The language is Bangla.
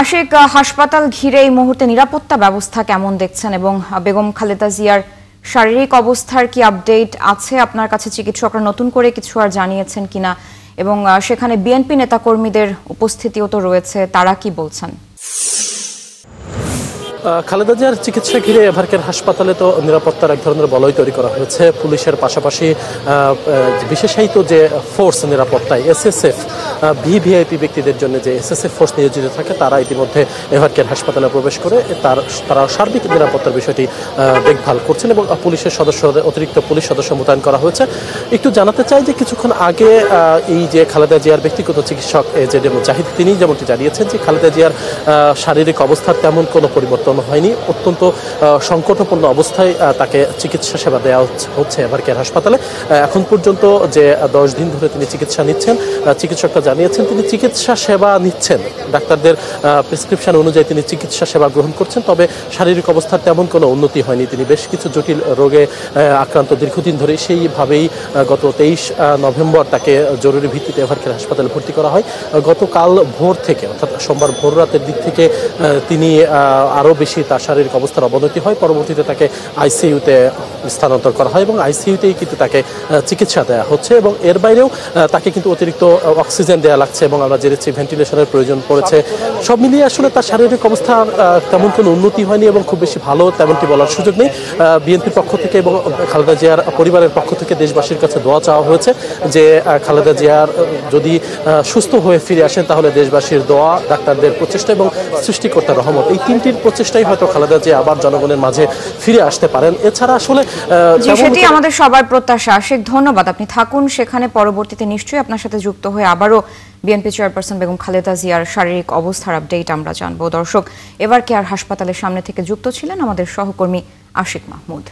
আশিক, হাসপাতাল ঘিরে এই মুহূর্তে নিরাপত্তা ব্যবস্থা কেমন দেখছেন এবং বেগম খালেদা জিয়ার শারীরিক অবস্থার কি আপডেট আছে আপনার কাছে? চিকিৎসকরা নতুন করে কিছু আর জানিয়েছেন কিনা এবং সেখানে বিএনপি নেতাকর্মীদের উপস্থিতিও তো রয়েছে, তারা কি বলছেন? খালেদা জিয়ার চিকিৎসা ঘিরে এভারকেয়ার হাসপাতালে তো নিরাপত্তার এক ধরনের বলয় তৈরি করা হয়েছে। পুলিশের পাশাপাশি বিশেষায়িত যে ফোর্স নিরাপত্তায় এসএসএফ ভিভিআইপি ব্যক্তিদের জন্য যে এসএসএফ ফোর্স নিয়োজিত থাকে তারা ইতিমধ্যে এভারকেয়ার হাসপাতালে প্রবেশ করে তারা সার্বিক নিরাপত্তার বিষয়টি দেখভাল করছেন এবং পুলিশের সদস্যদের অতিরিক্ত পুলিশ সদস্য মোতায়েন করা হয়েছে। একটু জানাতে চাই যে কিছুক্ষণ আগে এই যে খালেদা জিয়ার ব্যক্তিগত চিকিৎসক এজেডি মুজাহিদ তিনি যেমনটি জানিয়েছেন যে খালেদা জিয়ার শারীরিক অবস্থার তেমন কোনো পরিবর্তন হয়নি, অত্যন্ত সংকটপূর্ণ অবস্থায় তাকে চিকিৎসা সেবা দেওয়া হচ্ছে এভারকেয়ার হাসপাতালে। এখন পর্যন্ত যে 10 দিন ধরে তিনি চিকিৎসা নিচ্ছেন, চিকিৎসকরা জানিয়েছেন তিনি চিকিৎসা সেবা নিচ্ছেন, ডাক্তারদের প্রেসক্রিপশন অনুযায়ী তিনি চিকিৎসা সেবা গ্রহণ করছেন। তবে শারীরিক অবস্থার তেমন কোনো উন্নতি হয়নি, তিনি বেশ কিছু জটিল রোগে আক্রান্ত দীর্ঘদিন ধরে। সেইভাবেই গত 23 নভেম্বর তাকে জরুরি ভিত্তিতে এভারকেয়ার হাসপাতালে ভর্তি করা হয়। গতকাল ভোর থেকে অর্থাৎ সোমবার ভোর রাতের দিক থেকে তিনি আরও বেশি তার শারীরিক অবস্থার অবনতি হয়। পরবর্তীতে তাকে আইসিইউতে স্থানান্তর করা হয় এবং আইসিইউতেই কিন্তু তাকে চিকিৎসা দেওয়া হচ্ছে এবং এর বাইরেও তাকে কিন্তু অতিরিক্ত অক্সিজেন দেওয়া লাগছে এবং আমরা জেনেছি ভেন্টিলেশনের প্রয়োজন পড়েছে। সব মিলিয়ে আসলে তার শারীরিক অবস্থা তেমন কোনো উন্নতি হয়নি এবং খুব বেশি ভালো তেমনটি বলার সুযোগ নেই। বিএনপির পক্ষ থেকে এবং খালেদা জিয়ার পরিবারের পক্ষ থেকে দেশবাসীর কাছে দোয়া চাওয়া হয়েছে যে খালেদা জিয়ার যদি সুস্থ হয়ে ফিরে আসেন তাহলে দেশবাসীর দোয়া, ডাক্তারদের প্রচেষ্টা এবং সৃষ্টিকর্তার রহমত, এই তিনটির প্রচেষ্টাই হয়তো খালেদা জিয়া আবার জনগণের মাঝে ফিরে আসতে পারেন। এছাড়া আসলে সেটি আমাদের সবার প্রত্যাশা। আশিক, ধন্যবাদ, আপনি থাকুন সেখানে। পরবর্তীতে নিশ্চয়ই আপনার সাথে যুক্ত হয়ে আবারও বিএনপি চেয়ারপারসন বেগম খালেদা জিয়ার শারীরিক অবস্থার আপডেট আমরা জানবো। দর্শক, এভারকেয়ার হাসপাতালের সামনে থেকে যুক্ত ছিলেন আমাদের সহকর্মী আশিক মাহমুদ।